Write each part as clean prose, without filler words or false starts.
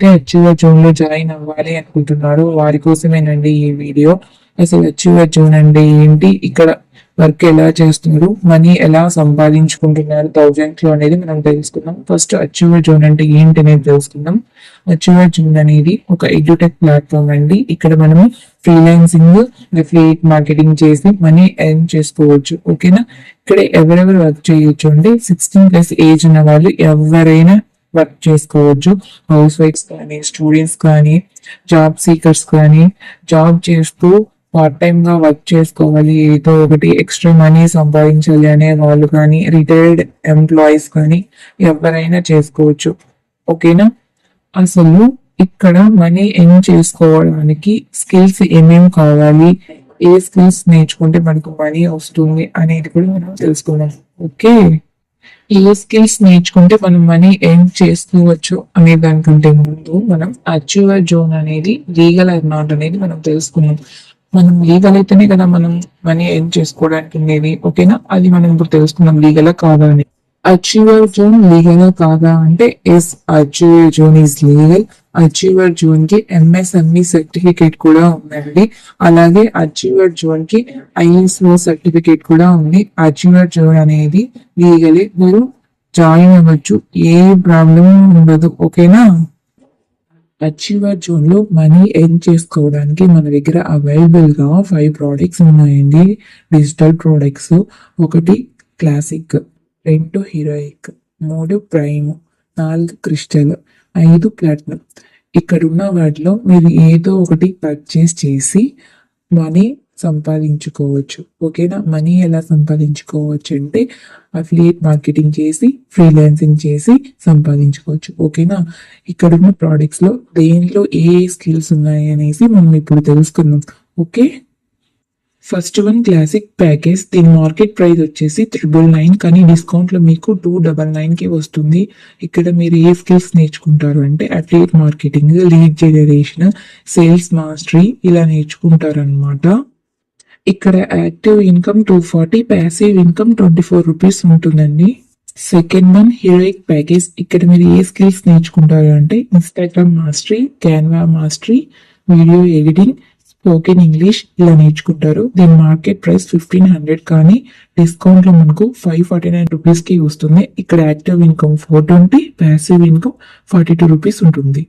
ఎవరైతే achiever zone లో join అవ్వాలి అనుకుంటున్నారో వారి కోసమేనండి ఈ వీడియో. అసలు అచీవర్ జోన్ అంటే ఏంటి, ఇక్కడ వర్క్ ఎలా చేస్తున్నారు, మనీ ఎలా సంపాదించుకుంటున్నారు థౌజండ్స్ లో అనేది మనం తెలుసుకుందాం. ఫస్ట్ అచీవర్ జోన్ అంటే ఏంటి అనేది తెలుసుకుందాం. అచీవర్ జోన్ అనేది ఒక ఎడ్యుటెక్ ప్లాట్ఫామ్ అండి. ఇక్కడ మనము ఫ్రీలాన్సింగ్, అఫిలియేట్ మార్కెటింగ్ చేసి మనీ ఎర్న్ చేసుకోవచ్చు. ఓకేనా, ఇక్కడ ఎవరెవరు వర్క్ చేయొచ్చు అంటే 16+ ఏజ్ ఉన్న వాళ్ళు ఎవరైనా వర్క్ చేసుకోవచ్చు. హౌస్ వైఫ్స్ కానీ, స్టూడెంట్స్ కానీ, జాబ్ సీకర్స్ కానీ, జాబ్ చేస్తూ పార్ట్ టైమ్ గా వర్క్ చేసుకోవాలి, ఏదో ఒకటి ఎక్స్ట్రా మనీ సంపాదించాలి అనే వాళ్ళు కానీ, రిటైర్డ్ ఎంప్లాయీస్ కానీ ఎవరైనా చేసుకోవచ్చు. ఓకేనా, అసలు ఇక్కడ మనీ ఎర్న్ చేసుకోవడానికి స్కిల్స్ ఏమేమి కావాలి, ఏ స్కిల్స్ నేర్చుకుంటే మనకు మనీ వస్తుంది అనేది కూడా మనం తెలుసుకుందాం. ఓకే, ఏ స్కిల్స్ నేర్చుకుంటే మనం మనీ ఎర్న్ చేసుకోవచ్చు అనే దానికంటే ముందు మనం అచీవర్ జోన్ అనేది లీగల్ ఆర్ నాట్ అనేది మనం తెలుసుకున్నాం. మనం లీగల్ అయితేనే కదా మనం మనీ ఎర్న్ చేసుకోవడానికి ఉండేది. ఓకేనా, అది మనం ఇప్పుడు తెలుసుకున్నాం లీగలా కాదా అని. అచీవర్ జోన్ లీగల్ కాదా అంటే yes, Achiever Zone is legal. Achiever Zone కి ఎంఎస్ఎంఈ సర్టిఫికేట్ కూడా ఉందండి. అలాగే అచీవర్ జోన్ కి ఐఎస్ఓ సర్టిఫికేట్ కూడా ఉంది. అచీవర్ జోన్ అనేది లీగలే, మీరు జాయిన్ అవ్వచ్చు, ఏ ప్రాబ్లం ఉండదు. ఓకేనా, అచీవర్ జోన్ లో మనీ ఎర్న్ చేసుకోవడానికి మన దగ్గర అవైలబుల్ గా 5 ప్రోడక్ట్స్ ఉన్నాయండి. Digital products. 1 classic, 2 heroic, 3 prime, 4 crystal, 5 platinum. ఇక్కడ ఉన్న వాటిలో మీరు ఏదో ఒకటి పర్చేస్ చేసి మనీ సంపాదించుకోవచ్చు. ఓకేనా, మనీ ఎలా సంపాదించుకోవచ్చు అంటే అఫిలియేట్ మార్కెటింగ్ చేసి, ఫ్రీలాన్సింగ్ చేసి సంపాదించుకోవచ్చు. ఓకేనా, ఇక్కడ ఉన్న ప్రోడక్ట్స్ లో దేనిలో ఏ స్కిల్స్ ఉన్నాయి అనేసి మనం ఇప్పుడు తెలుసుకుందాం. Okay, first one classic package. దీని మార్కెట్ ప్రైస్ వచ్చేసి 999, కానీ డిస్కౌంట్ లో మీకు 299 కి వస్తుంది. ఇక్కడ మీరు ఏ స్కిల్స్ నేర్చుకుంటారు అంటే affiliate marketing, lead generation, sales mastery ఇలా నేర్చుకుంటారు అనమాట. ఇక్కడ active income 240, passive income 24 rupees ఉంటుందండి. Second one heroic package. ఇక్కడ మీరు ఏ స్కిల్స్ నేర్చుకుంటారు అంటే Instagram mastery, Canva mastery, video editing, spoken English ఇలా నేర్చుకుంటారు. దీని మార్కెట్ ప్రైస్ 1500, కానీ డిస్కౌంట్ లో మనకు 549 రూపీస్ కి వస్తుంది. ఇక్కడ active income 420, passive income 42 rupees ఉంటుంది.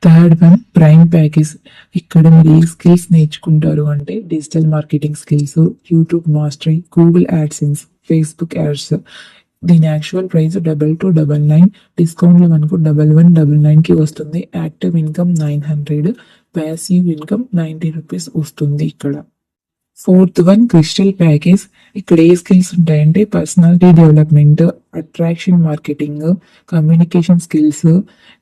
Third one prime package. ఇక్కడ మీరు ఏ స్కిల్స్ నేర్చుకుంటారు అంటే digital marketing skills, YouTube mastery, Google AdSense, Facebook ads. దీని యాక్చువల్ ప్రైస్ 2299, డిస్కౌంట్ లో మనకు 1199 కి వస్తుంది. Active income 900, passive income 90 rupees వస్తుంది ఇక్కడ. Fourth one crystal package. ఇక్కడ ఏ స్కిల్స్ ఉంటాయంటే personality development, attraction marketing, communication skills,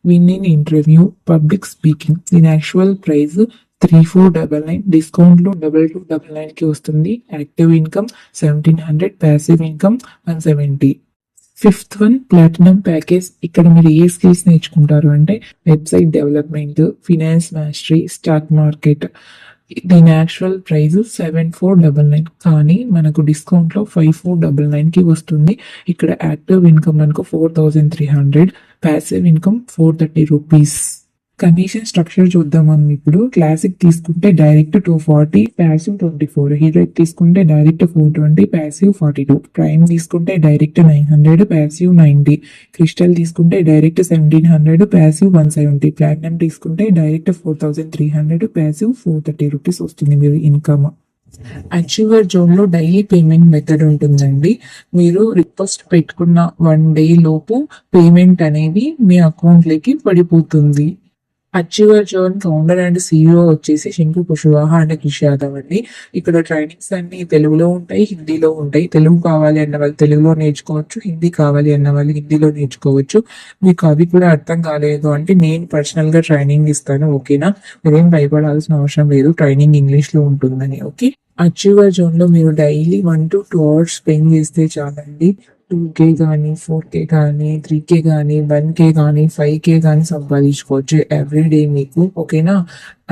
win in interview, public speaking. దీని యాక్చువల్ ప్రైస్ 3499, డిస్కౌంట్ లో 2299 కి వస్తుంది. Active income 1700, passive income 170. Fifth one platinum package. ఇక్కడ మీరు ఏ స్కిల్స్ నేర్చుకుంటారు అంటే website development, finance mastery, stock market. దీని యాక్చువల్ ప్రైస్ 7499, కానీ మనకు డిస్కౌంట్ లో 5499 కి వస్తుంది. ఇక్కడ యాక్టివ్ ఇన్కమ్ మనకు 4300, passive income 430 rupees. Commission structure చూద్దాం మనం ఇప్పుడు. క్లాసిక్ తీసుకుంటే డైరెక్ట్ 240, ప్యాసివ్ 24, హీరోయిక్ తీసుకుంటే డైరెక్ట్ 420, ప్యాసివ్ 42, ప్రైమ్ తీసుకుంటే డైరెక్ట్ 900, ప్యాసివ్ 90, క్రిస్టల్ తీసుకుంటే డైరెక్ట్ 1700, ప్యాసివ్ 170, ప్లాటినం తీసుకుంటే డైరెక్ట్ 4300, ప్యాసివ్ 430 రూపీస్ వస్తుంది మీరు ఇన్కమ్. అచీవర్ జోన్ లో డైలీ పేమెంట్ మెథడ్ ఉంటుందండి. మీరు రిక్వెస్ట్ పెట్టుకున్న 1 డే లోపు పేమెంట్ అనేది మీ అకౌంట్ లోకి పడిపోతుంది. Achiever zone founder and CEO వచ్చేసి శంకు కుషవాహ అండ్ క్రిష్ యాదవ్ అండి. ఇక్కడ ట్రైనింగ్స్ అన్ని తెలుగులో ఉంటాయి, హిందీలో ఉంటాయి. తెలుగు కావాలి అన్న వాళ్ళు తెలుగులో నేర్చుకోవచ్చు, హిందీ కావాలి అన్న వాళ్ళు హిందీలో నేర్చుకోవచ్చు. మీకు అవి కూడా అర్థం కాలేదు అంటే నేను పర్సనల్ గా ట్రైనింగ్ ఇస్తాను. ఓకేనా, మీరేం భయపడాల్సిన అవసరం లేదు, ట్రైనింగ్ ఇంగ్లీష్ లో ఉంటుందని. ఓకే, అచీవర్ జోన్ లో మీరు డైలీ 1 to 2 hours స్పెండ్ చేస్తే చాలండి. 2K కానీ, 4K కానీ, 3K కానీ, 1K కానీ, 5K కానీ సంపాదించుకోవచ్చు ఎవ్రీ డే మీకు. ఓకేనా,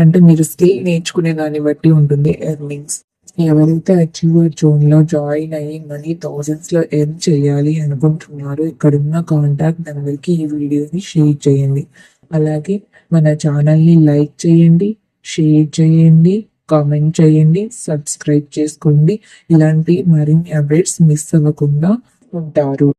అంటే మీరు స్కిల్ నేర్చుకునే దాన్ని బట్టి ఉంటుంది ఎర్నింగ్స్. ఎవరైతే అచీవర్ జోన్ లో జాయిన్ అయ్యి మనీ థౌజండ్స్ లో ఎర్న్ చేయాలి అనుకుంటున్నారో ఇక్కడ ఉన్న కాంటాక్ట్ నెంబర్ కి ఈ వీడియోని షేర్ చేయండి. అలాగే మన ఛానల్ని లైక్ చేయండి, షేర్ చేయండి, కామెంట్ చేయండి, సబ్స్క్రైబ్ చేసుకోండి. ఇలాంటి మరిన్ని అప్డేట్స్ మిస్ అవ్వకుండా ఉంటారు.